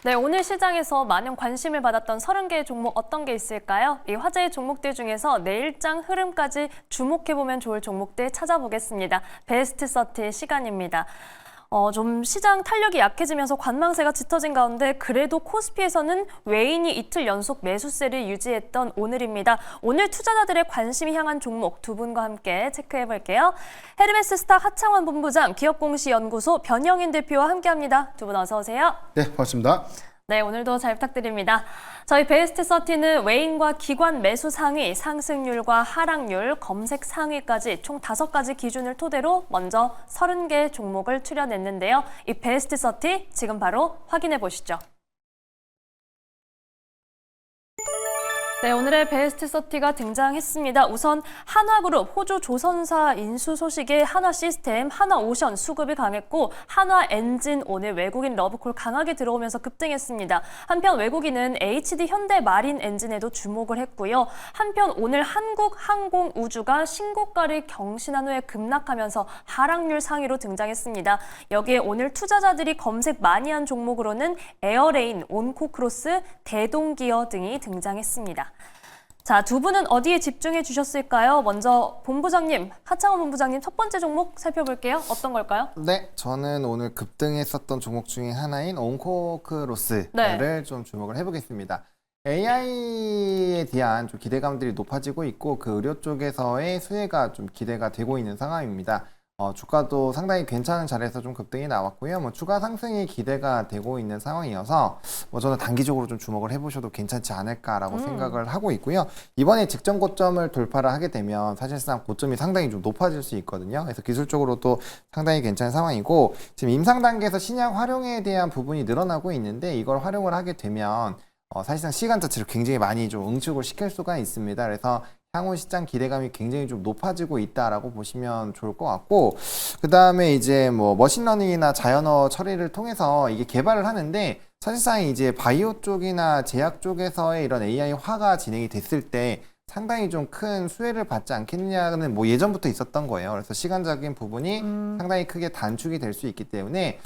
네, 오늘 시장에서 많은 관심을 받았던 30개의 종목 어떤 게 있을까요? 이 화제의 종목들 중에서 내일장 흐름까지 주목해보면 좋을 종목들 찾아보겠습니다. 베스트 30 시간입니다. 좀 시장 탄력이 약해지면서 관망세가 짙어진 가운데 그래도 코스피에서는 외인이 이틀 연속 매수세를 유지했던 오늘입니다. 오늘 투자자들의 관심이 향한 종목 두 분과 함께 체크해볼게요. 헤르메스스탁 하창원 본부장, 기업공시연구소 변영인 대표와 함께합니다. 두 분 어서 오세요. 네, 반갑습니다. 네, 오늘도 잘 부탁드립니다. 저희 베스트 30는 외인과 기관 매수 상위, 상승률과 하락률, 검색 상위까지 총 5가지 기준을 토대로 먼저 30개 종목을 추려냈는데요. 이 베스트 30 지금 바로 확인해 보시죠. 네, 오늘의 베스트 30가 등장했습니다. 우선 한화그룹, 호주 조선사 인수 소식에 한화시스템, 한화오션 수급이 강했고 한화엔진 오늘 외국인 러브콜 강하게 들어오면서 급등했습니다. 한편 외국인은 HD 현대마린 엔진에도 주목을 했고요. 한편 오늘 한국항공우주가 신고가를 경신한 후에 급락하면서 하락률 상위로 등장했습니다. 여기에 오늘 투자자들이 검색 많이 한 종목으로는 에어레인, 온코크로스, 대동기어 등이 등장했습니다. 자, 두 분은 어디에 집중해 주셨을까요? 먼저 본부장님, 하창원 본부장님 첫 번째 종목 살펴볼게요. 어떤 걸까요? 네, 저는 오늘 급등했었던 종목 중에 하나인 온코크로스를 좀 주목을 해보겠습니다. AI에 대한 좀 기대감들이 높아지고 있고 그 의료 쪽에서의 수혜가 좀 기대가 되고 있는 상황입니다. 주가도 상당히 괜찮은 자리에서 좀 급등이 나왔고요. 추가 상승이 기대가 되고 있는 상황이어서 저는 단기적으로 좀 주목을 해보셔도 괜찮지 않을까라고 생각을 하고 있고요. 이번에 직전 고점을 돌파를 하게 되면 사실상 고점이 상당히 좀 높아질 수 있거든요. 그래서 기술적으로도 상당히 괜찮은 상황이고 지금 임상 단계에서 신약 활용에 대한 부분이 늘어나고 있는데 이걸 활용을 하게 되면 사실상 시간 자체를 굉장히 많이 좀 응축을 시킬 수가 있습니다. 그래서 향후 시장 기대감이 굉장히 좀 높아지고 있다라고 보시면 좋을 것 같고, 그 다음에 이제 머신러닝이나 자연어 처리를 통해서 이게 개발을 하는데 사실상 이제 바이오 쪽이나 제약 쪽에서의 이런 AI화가 진행이 됐을 때 상당히 좀 큰 수혜를 받지 않겠느냐는 예전부터 있었던 거예요. 그래서 시간적인 부분이 상당히 크게 단축이 될 수 있기 때문에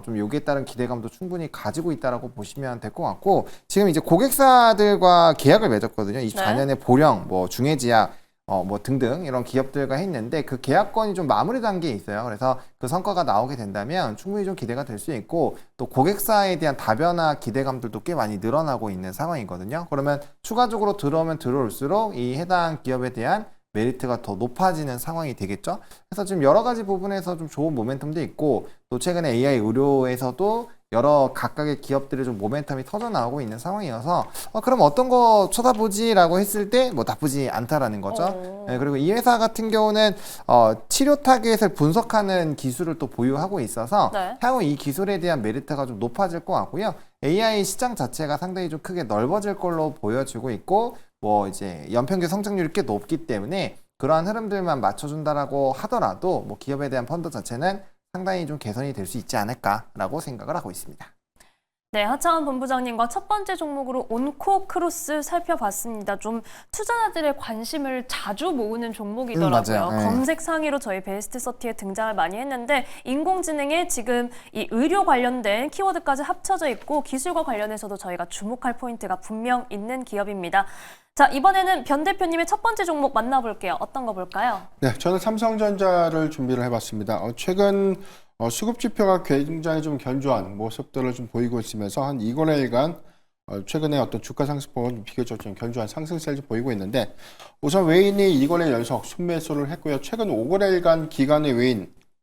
좀 여기에 따른 기대감도 충분히 가지고 있다라고 보시면 될 것 같고 지금 이제 고객사들과 계약을 맺었거든요. 24년에 보령, 중해지약 등등 이런 기업들과 했는데 그 계약건이 좀 마무리 단계에 있어요. 그래서 그 성과가 나오게 된다면 충분히 좀 기대가 될 수 있고 또 고객사에 대한 다변화 기대감들도 꽤 많이 늘어나고 있는 상황이거든요. 그러면 추가적으로 들어오면 들어올수록 이 해당 기업에 대한 메리트가 더 높아지는 상황이 되겠죠. 그래서 지금 여러 가지 부분에서 좀 좋은 모멘텀도 있고 또 최근에 AI 의료에서도 여러 각각의 기업들의 좀 모멘텀이 터져 나오고 있는 상황이어서 그럼 어떤 거 쳐다보지라고 했을 때 나쁘지 않다라는 거죠. 네, 그리고 이 회사 같은 경우는 치료 타겟을 분석하는 기술을 또 보유하고 있어서 향후 이 기술에 대한 메리트가 좀 높아질 것 같고요. AI 시장 자체가 상당히 좀 크게 넓어질 걸로 보여지고 있고 이제 연평균 성장률이 꽤 높기 때문에 그러한 흐름들만 맞춰준다라고 하더라도 기업에 대한 펀드 자체는 상당히 좀 개선이 될 수 있지 않을까라고 생각을 하고 있습니다. 네, 하창원 본부장님과 첫 번째 종목으로 온코크로스 살펴봤습니다. 좀 투자자들의 관심을 자주 모으는 종목이더라고요. 맞아요. 검색 상위로 저희 베스트 30에 등장을 많이 했는데 인공지능에 지금 이 의료 관련된 키워드까지 합쳐져 있고 기술과 관련해서도 저희가 주목할 포인트가 분명 있는 기업입니다. 자, 이번에는 변 대표님의 첫 번째 종목 만나볼게요. 어떤 거 볼까요? 네, 저는 삼성전자를 준비를 해봤습니다. 최근 수급 지표가 굉장히 좀 견조한 모습들을 좀 보이고 있으면서 한 2거래일간 최근에 어떤 주가 상승폭은 비교적 좀 견조한 상승세를 보이고 있는데 우선 외인이 2거래 연속 순매수를 했고요. 최근 5거래일간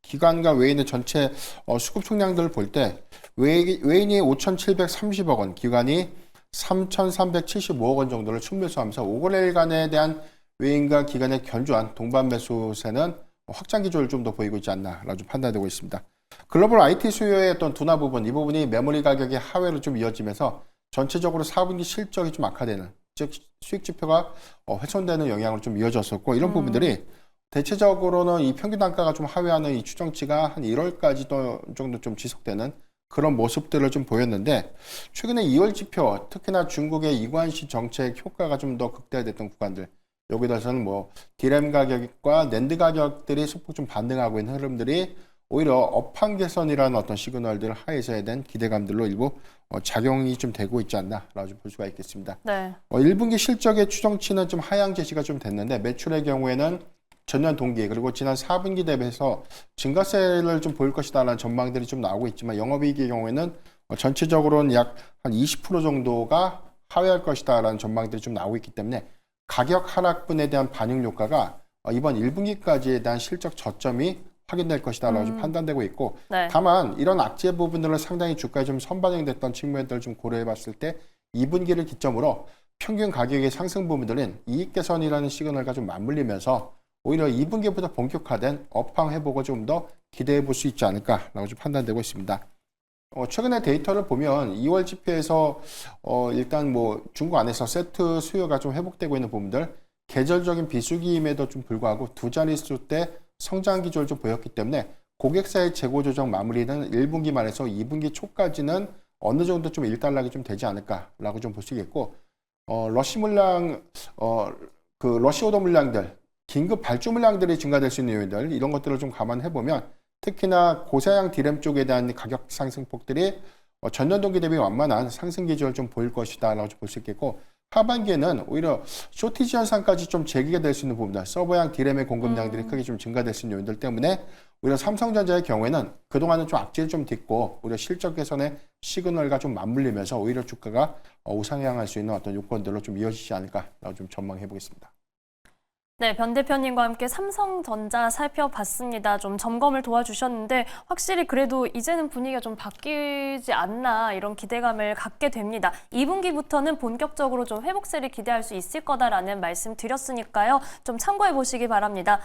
기관과 외인의 전체 수급 총량들을 볼 때 외인이 5,730억 원, 기관이 3,375억 원 정도를 순매수하면서 5거래일간에 대한 외인과 기관의 견조한 동반 매수세는 확장 기조를 좀 더 보이고 있지 않나라고 좀 판단되고 있습니다. 글로벌 IT 수요의 어떤 둔화 부분, 이 부분이 메모리 가격의 하회로 좀 이어지면서 전체적으로 4분기 실적이 좀 악화되는, 즉 수익 지표가 훼손되는 영향으로 좀 이어졌었고 이런 부분들이 대체적으로는 이 평균 단가가 좀 하회하는 이 추정치가 한 1월까지 정도 좀 지속되는 그런 모습들을 좀 보였는데 최근에 2월 지표, 특히나 중국의 이관시 정책 효과가 좀 더 극대화됐던 구간들 여기다서는 디램 가격과 낸드 가격들이 소폭 좀 반등하고 있는 흐름들이 오히려 업황 개선이라는 어떤 시그널들 하에서에 대한 기대감들로 일부 작용이 좀 되고 있지 않나라고 좀 볼 수가 있겠습니다. 네. 1분기 실적의 추정치는 좀 하향 제시가 좀 됐는데 매출의 경우에는 전년 동기 그리고 지난 4분기 대비해서 증가세를 좀 보일 것이다라는 전망들이 좀 나오고 있지만 영업이익의 경우에는 전체적으로는 약 한 20% 정도가 하회할 것이다라는 전망들이 좀 나오고 있기 때문에 가격 하락분에 대한 반영 효과가 이번 1분기까지에 대한 실적 저점이 확인될 것이다라고 좀 판단되고 있고 네. 다만 이런 악재 부분들은 상당히 주가에 좀 선반영됐던 측면들을 좀 고려해 봤을 때 2분기를 기점으로 평균 가격의 상승 부분들은 이익 개선이라는 시그널과 좀 맞물리면서 오히려 2분기보다 본격화된 업황 회복을 좀 더 기대해 볼 수 있지 않을까라고 좀 판단되고 있습니다. 최근에 데이터를 보면 2월 지표에서 일단 뭐 중국 안에서 세트 수요가 좀 회복되고 있는 부분들 계절적인 비수기임에도 좀 불구하고 두 자릿수 때 성장 기조를 좀 보였기 때문에 고객사의 재고 조정 마무리는 1분기 말에서 2분기 초까지는 어느 정도 좀 일단락이 좀 되지 않을까라고 좀 볼 수 있겠고 러시 물량 그 러시 오더 물량들 긴급 발주 물량들이 증가될 수 있는 요인들 이런 것들을 좀 감안해 보면 특히나 고사양 디램 쪽에 대한 가격 상승폭들이 전년 동기 대비 완만한 상승 기조를 좀 보일 것이다라고 볼 수 있겠고 하반기에는 오히려 쇼티지 현상까지 좀 제기가 될 수 있는 부분들 서버양 디램의 공급량들이 크게 좀 증가될 수 있는 요인들 때문에 오히려 삼성전자의 경우에는 그동안은 좀 악재를 좀 딛고 오히려 실적 개선의 시그널과 좀 맞물리면서 오히려 주가가 우상향할 수 있는 어떤 요건들로 좀 이어지지 않을까라고 좀 전망해 보겠습니다. 네, 변 대표님과 함께 삼성전자 살펴봤습니다. 좀 점검을 도와주셨는데 확실히 그래도 이제는 분위기가 좀 바뀌지 않나 이런 기대감을 갖게 됩니다. 2분기부터는 본격적으로 좀 회복세를 기대할 수 있을 거다라는 말씀 드렸으니까요. 좀 참고해 보시기 바랍니다.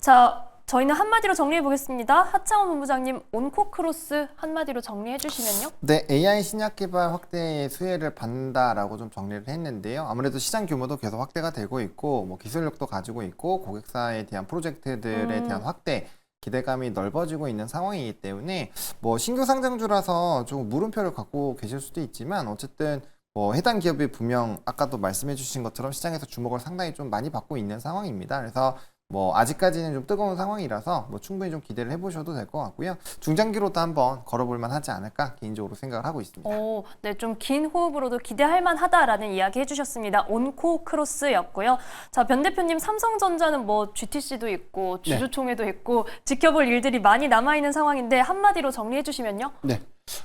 자, 저희는 한마디로 정리해 보겠습니다. 하창원 본부장님, 온코크로스 한마디로 정리해 주시면요. 네, AI 신약 개발 확대의 수혜를 받는다라고 좀 정리를 했는데요. 아무래도 시장 규모도 계속 확대가 되고 있고, 뭐 기술력도 가지고 있고, 고객사에 대한 프로젝트들에 대한 확대, 기대감이 넓어지고 있는 상황이기 때문에 뭐 신규 상장주라서 좀 물음표를 갖고 계실 수도 있지만 어쨌든 뭐 해당 기업이 분명 아까도 말씀해 주신 것처럼 시장에서 주목을 상당히 좀 많이 받고 있는 상황입니다. 그래서 뭐 아직까지는 좀 뜨거운 상황이라서 뭐 충분히 좀 기대를 해보셔도 될 것 같고요. 중장기로도 한번 걸어볼만 하지 않을까 개인적으로 생각을 하고 있습니다. 네, 좀 긴 호흡으로도 기대할 만하다라는 이야기 해주셨습니다. 온코크로스였고요. 자, 변 대표님, 삼성전자는 뭐 GTC도 있고 주주총회도 있고 지켜볼 일들이 많이 남아있는 상황인데 한마디로 정리해 주시면요. 네.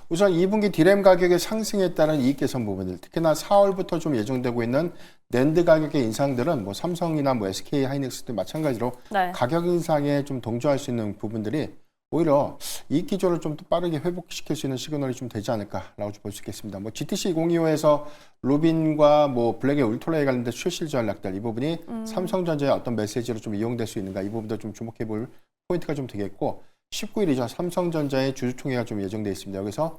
우선 2분기 디램 가격의 상승에 따른 이익 개선 부분들, 특히나 4월부터 좀 예정되고 있는 낸드 가격의 인상들은 뭐 삼성이나 뭐 SK 하이닉스도 마찬가지로 가격 인상에 좀 동조할 수 있는 부분들이 오히려 이익 기조를 좀 더 빠르게 회복시킬 수 있는 시그널이 좀 되지 않을까라고 볼 수 있겠습니다. 뭐 GTC 2025에서 루빈과 뭐 블랙의 울트라에 관련된 출시 전략들 이 부분이 삼성전자의 어떤 메시지로 좀 이용될 수 있는가 이 부분도 좀 주목해 볼 포인트가 좀 되겠고 19일이죠. 삼성전자의 주주총회가 좀 예정돼 있습니다. 여기서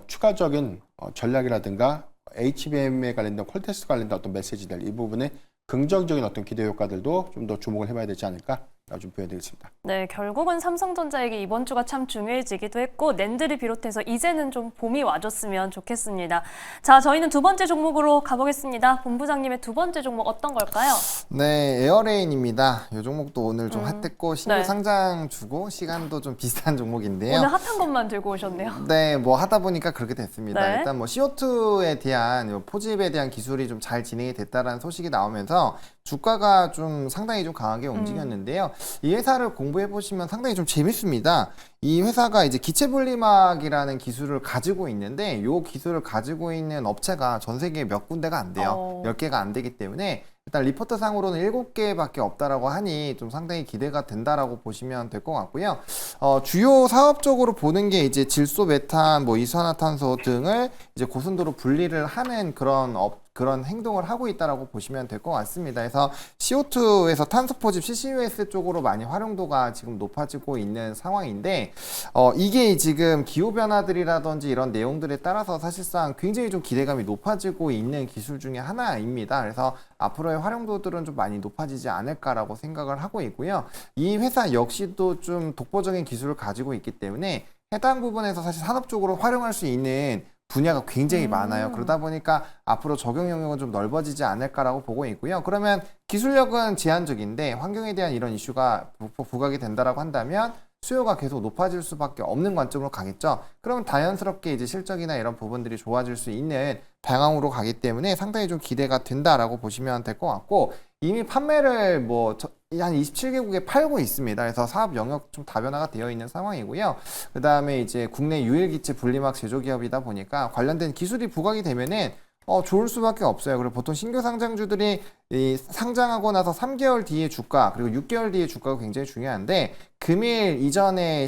추가적인 전략이라든가 HBM에 관련된 퀄테스트 관련된 어떤 메시지들 이 부분에 긍정적인 어떤 기대 효과들도 좀 더 주목을 해봐야 되지 않을까 좀 보여드리겠습니다. 네, 결국은 삼성전자에게 이번 주가 참 중요해지기도 했고 낸드를 비롯해서 이제는 좀 봄이 와줬으면 좋겠습니다. 자, 저희는 두 번째 종목으로 가보겠습니다. 본부장님의 두 번째 종목 어떤 걸까요? 네, 에어레인입니다. 이 종목도 오늘 좀 핫했고 신규 상장 주고 시간도 좀 비슷한 종목인데요. 오늘 핫한 것만 들고 오셨네요. 네, 뭐 하다 보니까 그렇게 됐습니다. 네. 일단 뭐 CO2에 대한 포집에 대한 기술이 좀 잘 진행이 됐다라는 소식이 나오면서 주가가 좀 상당히 좀 강하게 움직였는데요. 이 회사를 공부해 보시면 상당히 좀 재밌습니다. 이 회사가 이제 기체 분리막이라는 기술을 가지고 있는데 이 기술을 가지고 있는 업체가 전 세계에 몇 군데가 안 돼요. 10개가 안 되기 때문에 일단 리포트 상으로는 7개밖에 없다라고 하니 좀 상당히 기대가 된다라고 보시면 될 것 같고요. 주요 사업적으로 보는 게 이제 질소, 메탄, 뭐 이산화탄소 등을 이제 고순도로 분리를 하는 그런 행동을 하고 있다라고 보시면 될 것 같습니다. 그래서 CO2에서 탄소 포집 CCUS 쪽으로 많이 활용도가 지금 높아지고 있는 상황인데 이게 지금 기후 변화들이라든지 이런 내용들에 따라서 사실상 굉장히 좀 기대감이 높아지고 있는 기술 중에 하나입니다. 그래서 앞으로의 활용도들은 좀 많이 높아지지 않을까라고 생각을 하고 있고요. 이 회사 역시도 좀 독보적인 기술을 가지고 있기 때문에 해당 부분에서 사실 산업적으로 활용할 수 있는 분야가 굉장히 많아요. 그러다 보니까 앞으로 적용 영역은 좀 넓어지지 않을까라고 보고 있고요. 그러면 기술력은 제한적인데 환경에 대한 이런 이슈가 부각이 된다라고 한다면 수요가 계속 높아질 수밖에 없는 관점으로 가겠죠. 그러면 자연스럽게 이제 실적이나 이런 부분들이 좋아질 수 있는 방향으로 가기 때문에 상당히 좀 기대가 된다라고 보시면 될 것 같고, 이미 판매를 한 27개국에 팔고 있습니다. 그래서 사업 영역 좀 다변화가 되어 있는 상황이고요. 그 다음에 이제 국내 유일기체 분리막 제조기업이다 보니까 관련된 기술이 부각이 되면은 좋을 수밖에 없어요. 그리고 보통 신규 상장주들이 상장하고 나서 3개월 뒤에 주가, 그리고 6개월 뒤에 주가가 굉장히 중요한데, 금일 이전에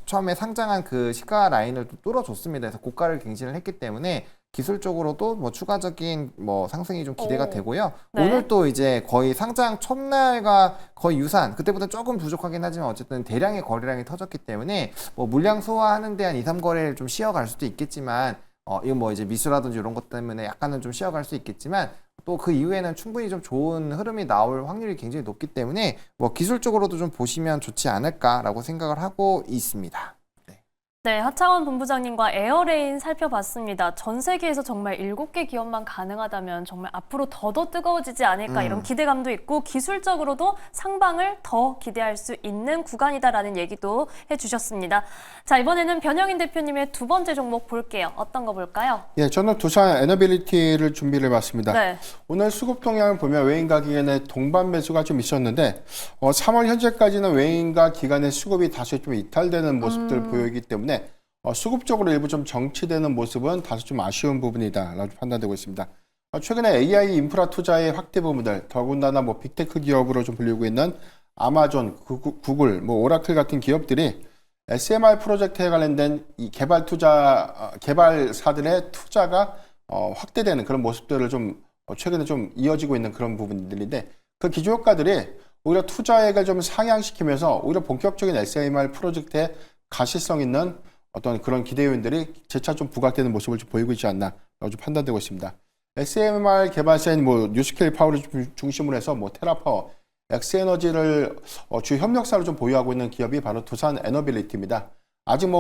처음에 상장한 그 시가 라인을 또 뚫어줬습니다. 그래서 고가를 갱신을 했기 때문에 기술적으로도 뭐 추가적인 상승이 좀 기대가 되고요. 네. 오늘 또 이제 거의 상장 첫날과 거의 유사한, 그때보다 조금 부족하긴 하지만 어쨌든 대량의 거래량이 터졌기 때문에 물량 소화하는 데 한 2, 3거래를 좀 쉬어갈 수도 있겠지만, 이거 이제 미수라든지 이런 것 때문에 약간은 좀 쉬어갈 수 있겠지만, 또 그 이후에는 충분히 좀 좋은 흐름이 나올 확률이 굉장히 높기 때문에 기술적으로도 좀 보시면 좋지 않을까라고 생각을 하고 있습니다. 네, 하창원 본부장님과 에어레인 살펴봤습니다. 전 세계에서 정말 7개 기업만 가능하다면 정말 앞으로 더더 뜨거워지지 않을까 이런 기대감도 있고, 기술적으로도 상방을 더 기대할 수 있는 구간이다라는 얘기도 해주셨습니다. 자, 이번에는 변영인 대표님의 두 번째 종목 볼게요. 어떤 거 볼까요? 예, 저는 두산 에너빌리티를 준비를 해봤습니다. 네. 오늘 수급 동향을 보면 외인가 기관의 동반 매수가 좀 있었는데 3월 현재까지는 외인가 기관의 수급이 다소 좀 이탈되는 모습들을 보이기 때문에 수급적으로 일부 좀 정치되는 모습은 다소 좀 아쉬운 부분이다라고 판단되고 있습니다. 최근에 AI 인프라 투자의 확대 부분들, 더군다나 빅테크 기업으로 좀 불리고 있는 아마존, 구글, 오라클 같은 기업들이 SMR 프로젝트에 관련된 이 개발사들의 투자가 확대되는 그런 모습들을 좀 최근에 좀 이어지고 있는 그런 부분들인데, 그 기조효과들이 오히려 투자액을 좀 상향시키면서 오히려 본격적인 SMR 프로젝트에 가시성 있는 어떤 그런 기대 요인들이 재차 좀 부각되는 모습을 좀 보이고 있지 않나라고 좀 판단되고 있습니다. SMR 개발사인 뉴스케일 파워를 중심으로 해서 테라파워, 엑스에너지를 주 협력사로 좀 보유하고 있는 기업이 바로 두산 에너빌리티입니다. 아직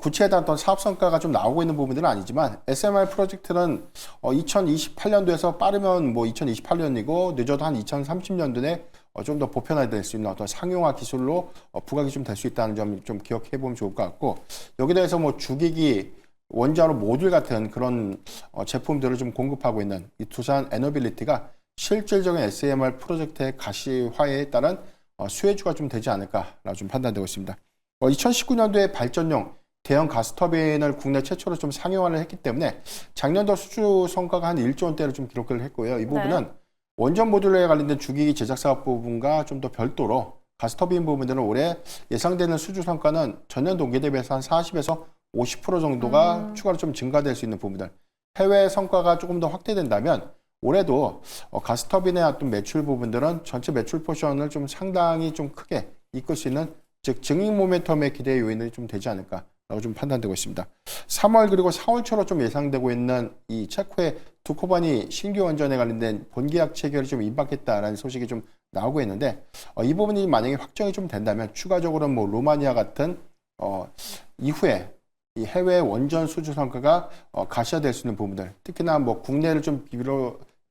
구체에 대한 어떤 사업 성과가 좀 나오고 있는 부분들은 아니지만, SMR 프로젝트는 2028년도에서 빠르면 2028년이고 늦어도 한 2030년도에 좀 더 보편화될 수 있는 어떤 상용화 기술로 부각이 좀 될 수 있다는 점 좀 기억해 보면 좋을 것 같고, 여기에 대해서 주기기, 원자로 모듈 같은 그런 제품들을 좀 공급하고 있는 이 두산 에너빌리티가 실질적인 SMR 프로젝트의 가시화에 따른 수혜주가 좀 되지 않을까라고 좀 판단되고 있습니다. 2019년도에 발전용 대형 가스터빈을 국내 최초로 좀 상용화를 했기 때문에 작년도 수주 성과가 한 1조 원대를 좀 기록을 했고요. 이 부분은 원전 모듈에 관련된 주기기 제작 사업 부분과 좀 더 별도로 가스터빈 부분들은 올해 예상되는 수주 성과는 전년 동기 대비해서 한 40에서 50% 정도가 추가로 좀 증가될 수 있는 부분들, 해외 성과가 조금 더 확대된다면 올해도 가스터빈의 어떤 매출 부분들은 전체 매출 포션을 좀 상당히 좀 크게 이끌 수 있는, 즉 증익 모멘텀의 기대 요인이 좀 되지 않을까라고 좀 판단되고 있습니다. 3월 그리고 4월 초로 좀 예상되고 있는 이 체코의 두코바니 신규 원전에 관련된 본계약 체결이 좀 임박했다라는 소식이 좀 나오고 있는데, 이 부분이 만약에 확정이 좀 된다면 추가적으로 로마니아 같은 이후에 이 해외 원전 수주 성과가 가시화될 수 있는 부분들, 특히나 국내를 좀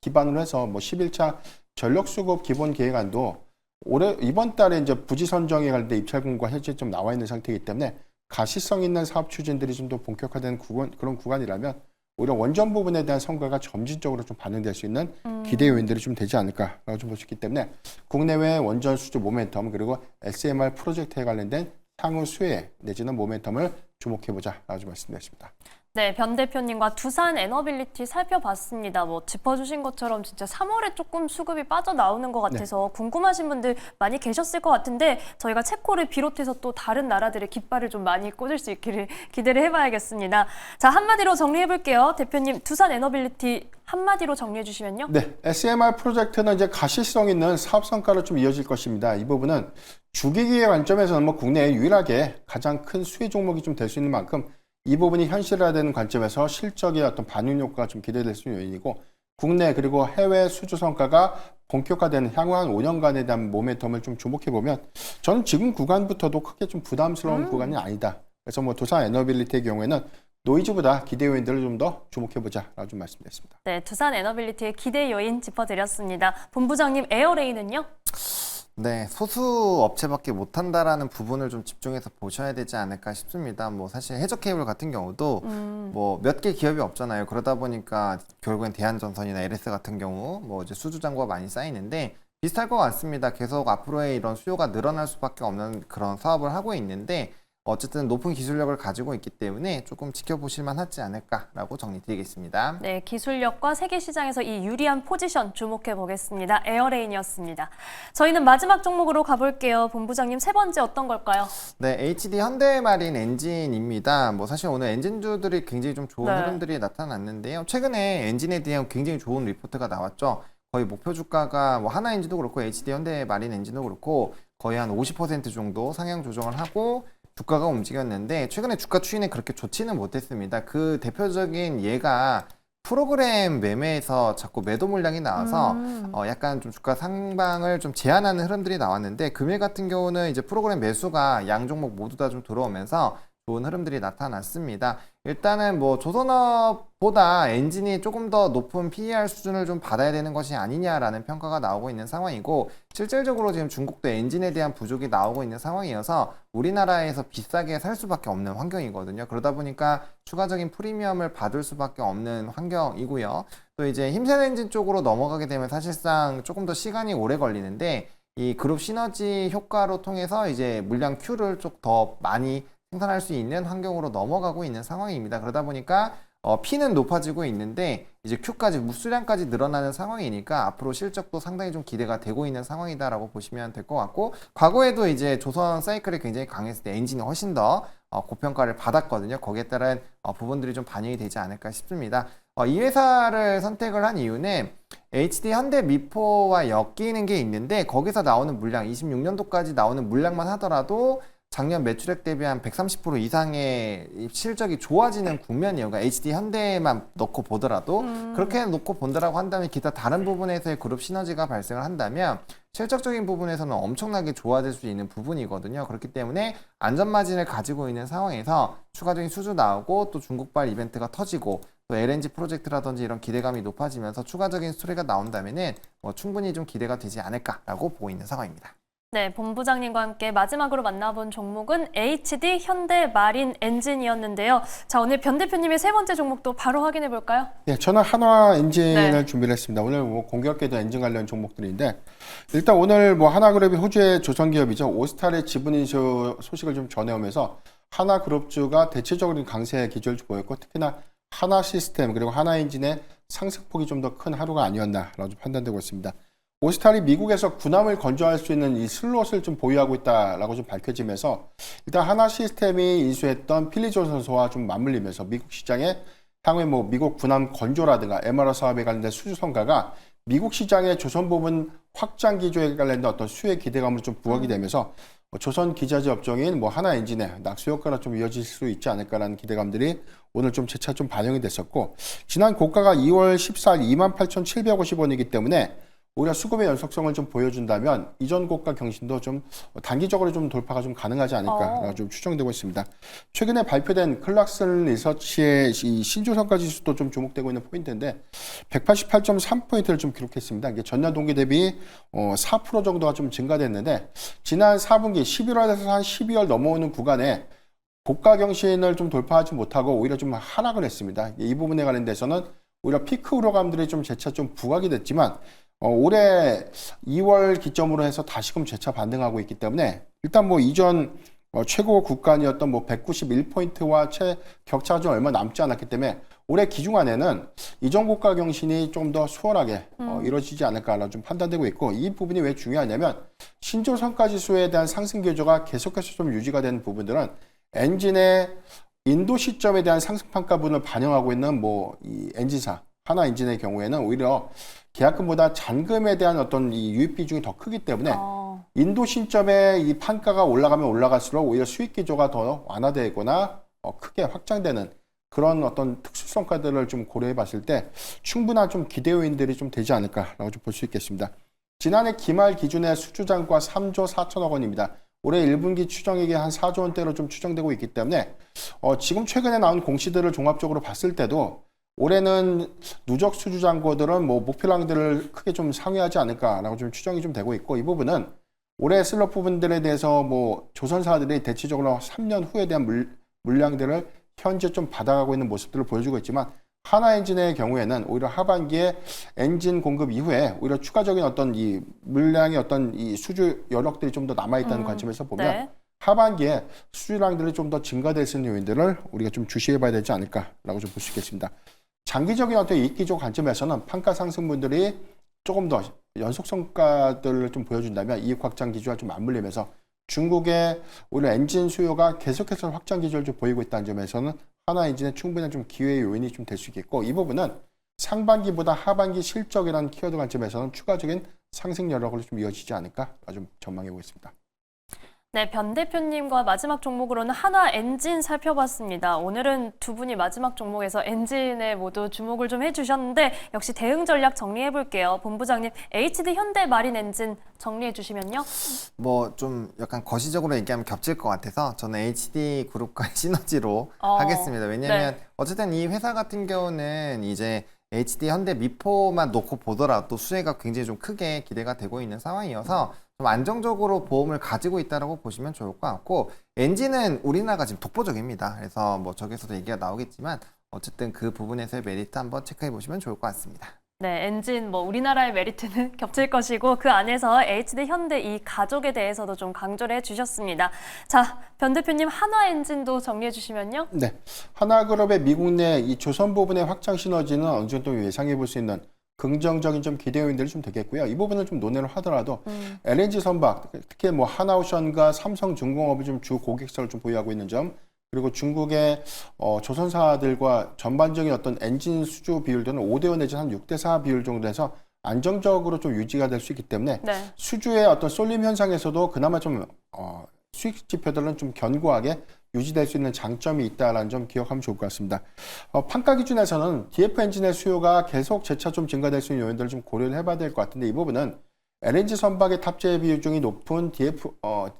기반으로 해서 11차 전력 수급 기본 계획안도 이번 달에 이제 부지 선정에 관련된 입찰 공고가 현재 좀 나와 있는 상태이기 때문에 가시성 있는 사업 추진들이 좀 더 본격화된 그런 구간이라면 오히려 원전 부분에 대한 성과가 점진적으로 좀 반영될 수 있는 기대 요인들이 좀 되지 않을까라고 좀 볼 수 있기 때문에 국내외 원전 수주 모멘텀, 그리고 SMR 프로젝트에 관련된 향후 수혜 내지는 모멘텀을 주목해보자라고 좀 말씀드렸습니다. 네, 변 대표님과 두산 에너빌리티 살펴봤습니다. 짚어주신 것처럼 진짜 3월에 조금 수급이 빠져나오는 것 같아서 궁금하신 분들 많이 계셨을 것 같은데, 저희가 체코를 비롯해서 또 다른 나라들의 깃발을 좀 많이 꽂을 수 있기를 기대를 해봐야겠습니다. 자, 한마디로 정리해볼게요. 대표님, 두산 에너빌리티 한마디로 정리해 주시면요. 네, SMR 프로젝트는 이제 가시성 있는 사업 성과로 좀 이어질 것입니다. 이 부분은 주기기의 관점에서는 국내에 유일하게 가장 큰 수혜 종목이 좀 될 수 있는 만큼 이 부분이 현실화되는 관점에서 실적의 어떤 반영 효과가 좀 기대될 수 있는 요인이고, 국내 그리고 해외 수주 성과가 본격화되는 향후 한 5년간에 대한 모멘텀을 좀 주목해보면 저는 지금 구간부터도 크게 좀 부담스러운 구간이 아니다. 그래서 두산 에너빌리티의 경우에는 노이즈보다 기대 요인들을 좀 더 주목해보자라고 좀 말씀드렸습니다. 네, 두산 에너빌리티의 기대 요인 짚어드렸습니다. 본부장님, 에어레인은요? 네, 소수 업체밖에 못한다라는 부분을 좀 집중해서 보셔야 되지 않을까 싶습니다. 뭐 사실 해저 케이블 같은 경우도 뭐 몇 개 기업이 없잖아요. 그러다 보니까 결국엔 대한전선이나 LS 같은 경우 뭐 이제 수주 잔고가 많이 쌓이는데 비슷할 것 같습니다. 계속 앞으로의 이런 수요가 늘어날 수밖에 없는 그런 사업을 하고 있는데 어쨌든 높은 기술력을 가지고 있기 때문에 조금 지켜보실 만하지 않을까라고 정리드리겠습니다. 네, 기술력과 세계 시장에서 이 유리한 포지션 주목해 보겠습니다. 에어레인이었습니다. 저희는 마지막 종목으로 가볼게요. 본부장님 세 번째 어떤 걸까요? 네, HD 현대마린 엔진입니다. 뭐 사실 오늘 엔진주들이 굉장히 좀 좋은 네. 흐름들이 나타났는데요. 최근에 엔진에 대한 굉장히 좋은 리포트가 나왔죠. 거의 목표 주가가 뭐 하나엔진도 그렇고 HD 현대마린 엔진도 그렇고 거의 한 50% 정도 상향 조정을 하고 주가가 움직였는데 최근에 주가 추이는 그렇게 좋지는 못했습니다. 그 대표적인 예가 프로그램 매매에서 자꾸 매도 물량이 나와서 약간 좀 주가 상방을 좀 제한하는 흐름들이 나왔는데 금일 같은 경우는 이제 프로그램 매수가 양 종목 모두 다 좀 들어오면서 좋은 흐름들이 나타났습니다. 일단은 뭐 조선업보다 엔진이 조금 더 높은 PER 수준을 좀 받아야 되는 것이 아니냐라는 평가가 나오고 있는 상황이고 실질적으로 지금 중국도 엔진에 대한 부족이 나오고 있는 상황이어서 우리나라에서 비싸게 살 수밖에 없는 환경이거든요. 그러다 보니까 추가적인 프리미엄을 받을 수밖에 없는 환경이고요. 또 이제 힘센 엔진 쪽으로 넘어가게 되면 사실상 조금 더 시간이 오래 걸리는데 이 그룹 시너지 효과로 통해서 이제 물량 Q를 좀 더 많이 생산할 수 있는 환경으로 넘어가고 있는 상황입니다. 그러다 보니까 P는 높아지고 있는데 이제 Q까지 무수량까지 늘어나는 상황이니까 앞으로 실적도 상당히 좀 기대가 되고 있는 상황이다라고 보시면 될 것 같고 과거에도 이제 조선 사이클이 굉장히 강했을 때 엔진이 훨씬 더 고평가를 받았거든요. 거기에 따른 부분들이 좀 반영이 되지 않을까 싶습니다. 이 회사를 선택을 한 이유는 HD 현대 미포와 엮이는 게 있는데 거기서 나오는 물량 26년도까지 나오는 물량만 하더라도 작년 매출액 대비 한 130% 이상의 실적이 좋아지는 국면이에요. 그러니까 HD 현대만 넣고 보더라도 그렇게 놓고 본다라고 한다면 기타 다른 부분에서의 그룹 시너지가 발생을 한다면 실적적인 부분에서는 엄청나게 좋아질 수 있는 부분이거든요. 그렇기 때문에 안전마진을 가지고 있는 상황에서 추가적인 수주 나오고 또 중국발 이벤트가 터지고 또 LNG 프로젝트라든지 이런 기대감이 높아지면서 추가적인 수혜가 나온다면은 충분히 좀 기대가 되지 않을까라고 보고 있는 상황입니다. 네, 본부장님과 함께 마지막으로 만나본 종목은 HD 현대마린 엔진이었는데요. 자, 오늘 변 대표님의 세 번째 종목도 바로 확인해 볼까요? 네, 저는 한화 엔진을 네. 준비를 했습니다. 오늘 뭐 공교롭게도 엔진 관련 종목들인데 일단 오늘 뭐 하나그룹이 호주의 조선기업이죠. 오스탈의 지분 인수 소식을 좀 전해오면서 하나그룹주가 대체적으로 강세 기조를 보였고 특히나 하나시스템 그리고 하나엔진의 상승폭이 좀 더 큰 하루가 아니었나라고 좀 판단되고 있습니다. 오스탈이 미국에서 군함을 건조할 수 있는 이 슬롯을 좀 보유하고 있다라고 좀 밝혀지면서 일단 하나 시스템이 인수했던 필리조선소와 좀 맞물리면서 미국 시장에 향후에 뭐 미국 군함 건조라든가 MRO 사업에 관련된 수주 성과가 미국 시장의 조선 부분 확장 기조에 관련된 어떤 수혜 기대감으로 좀 부각이 되면서 조선 기자재 업종인 뭐 하나 엔진의 낙수 효과가 좀 이어질 수 있지 않을까라는 기대감들이 오늘 좀 재차 좀 반영이 됐었고 지난 고가가 2월 14일 28,750원이기 때문에 오히려 수급의 연속성을 좀 보여준다면 이전 고가 경신도 좀 단기적으로 좀 돌파가 좀 가능하지 않을까 좀 추정되고 있습니다. 최근에 발표된 클락슨 리서치의 이 신조성과 지수도 좀 주목되고 있는 포인트인데 188.3포인트를 좀 기록했습니다. 이게 전년 동기 대비 4% 정도가 좀 증가됐는데 지난 4분기 11월에서 한 12월 넘어오는 구간에 고가 경신을 좀 돌파하지 못하고 오히려 좀 하락을 했습니다. 이 부분에 관련돼서는 오히려 피크 우려감들이 좀 재차 좀 부각이 됐지만 올해 2월 기점으로 해서 다시금 재차 반등하고 있기 때문에 일단 뭐 이전 최고 구간이었던 뭐 191포인트와 격차가 좀 얼마 남지 않았기 때문에 올해 기중안에는 이전 고가 경신이 좀 더 수월하게 이루어지지 않을까라고 좀 판단되고 있고 이 부분이 왜 중요하냐면 신조성과 지수에 대한 상승 기조가 계속해서 좀 유지가 되는 부분들은 엔진의 인도 시점에 대한 상승 평가분을 반영하고 있는 뭐 이 엔진사 하나 엔진의 경우에는 오히려 계약금보다 잔금에 대한 어떤 이 유입 비중이 더 크기 때문에 인도 시점에 이 판가가 올라가면 올라갈수록 오히려 수익 기조가 더 완화되거나 크게 확장되는 그런 어떤 특수성과들을 좀 고려해 봤을 때 충분한 좀 기대 요인들이 좀 되지 않을까라고 좀 볼 수 있겠습니다. 지난해 기말 기준의 수주잔고가 3조 4천억 원입니다. 올해 1분기 추정액이 한 4조 원대로 좀 추정되고 있기 때문에 지금 최근에 나온 공시들을 종합적으로 봤을 때도 올해는 누적 수주 잔고들은 뭐 목표량들을 크게 좀 상회하지 않을까라고 좀 추정이 좀 되고 있고 이 부분은 올해 슬럽 부분들에 대해서 뭐 조선사들이 대체적으로 3년 후에 대한 물량들을 현재 좀 받아가고 있는 모습들을 보여주고 있지만 하나엔진의 경우에는 오히려 하반기에 엔진 공급 이후에 오히려 추가적인 어떤 이 물량의 어떤 이 수주 여력들이 좀 더 남아있다는 관점에서 보면 네. 하반기에 수주량들이 좀 더 증가될 수 있는 요인들을 우리가 좀 주시해봐야 되지 않을까라고 좀 볼 수 있겠습니다. 장기적인 어떤 이익기조 관점에서는 판가 상승분들이 조금 더 연속 성과들을 좀 보여준다면 이익 확장 기조와 좀 맞물리면서 중국의 오히려 엔진 수요가 계속해서 확장 기조를 좀 보이고 있다는 점에서는 하나엔진의 충분한 좀 기회의 요인이 좀 될 수 있겠고 이 부분은 상반기보다 하반기 실적이라는 키워드 관점에서는 추가적인 상승 여력으로 좀 이어지지 않을까 좀 전망해 보겠습니다. 네, 변 대표님과 마지막 종목으로는 하나 엔진 살펴봤습니다. 오늘은 두 분이 마지막 종목에서 엔진에 모두 주목을 좀 해주셨는데 역시 대응 전략 정리해볼게요. 본부장님, HD 현대 마린 엔진 정리해주시면요. 뭐 좀 약간 거시적으로 얘기하면 겹칠 것 같아서 저는 HD 그룹과의 시너지로 하겠습니다. 왜냐하면 네. 어쨌든 이 회사 같은 경우는 이제 HD 현대 미포만 놓고 보더라도 수혜가 굉장히 좀 크게 기대가 되고 있는 상황이어서 좀 안정적으로 보험을 가지고 있다고 보시면 좋을 것 같고 엔진은 우리나라가 지금 독보적입니다. 그래서 뭐 저기서도 얘기가 나오겠지만 어쨌든 그 부분에서의 메리트 한번 체크해 보시면 좋을 것 같습니다. 네, 엔진 뭐 우리나라의 메리트는 겹칠 것이고 그 안에서 HD 현대 이 가족에 대해서도 좀 강조를 해주셨습니다. 자, 변 대표님 하나 엔진도 정리해 주시면요. 네, 하나그룹의 미국 내 이 조선 부분의 확장 시너지는 어느 정도 예상해 볼 수 있는 긍정적인 좀 기대 요인들이 좀 되겠고요. 이 부분은 좀 논의를 하더라도 LNG 선박, 특히 뭐 하나오션과 삼성중공업이 좀 주 고객사를 좀 보유하고 있는 점, 그리고 중국의 조선사들과 전반적인 어떤 엔진 수주 비율들은 5대5 내지 한 6대4 비율 정도 해서 안정적으로 좀 유지가 될 수 있기 때문에 네. 수주의 어떤 쏠림 현상에서도 그나마 좀 수익 지표들은 좀 견고하게 유지될 수 있는 장점이 있다라는 점 기억하면 좋을 것 같습니다. 판가 기준에서는 DF 엔진의 수요가 계속 재차 좀 증가될 수 있는 요인들을 좀 고려를 해봐야 될 것 같은데 이 부분은 LNG 선박의 탑재 비중이 높은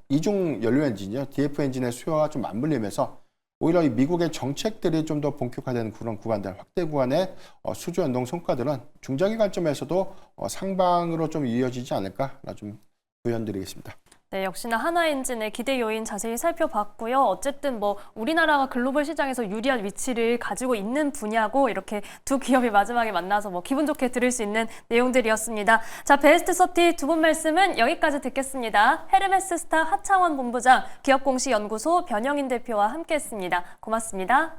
이중 연료 엔진이요. DF 엔진의 수요가 좀 맞물리면서 오히려 이 미국의 정책들이 좀 더 본격화되는 그런 구간들, 확대 구간의 수주 연동 성과들은 중장기 관점에서도 상방으로 좀 이어지지 않을까 좀 부연드리겠습니다. 네, 역시나 하나 엔진의 기대 요인 자세히 살펴봤고요. 어쨌든 뭐 우리나라가 글로벌 시장에서 유리한 위치를 가지고 있는 분야고 이렇게 두 기업이 마지막에 만나서 뭐 기분 좋게 들을 수 있는 내용들이었습니다. 자, 베스트 30 두 분 말씀은 여기까지 듣겠습니다. 헤르메스 스타 하창원 본부장, 기업공시연구소 변영인 대표와 함께했습니다. 고맙습니다.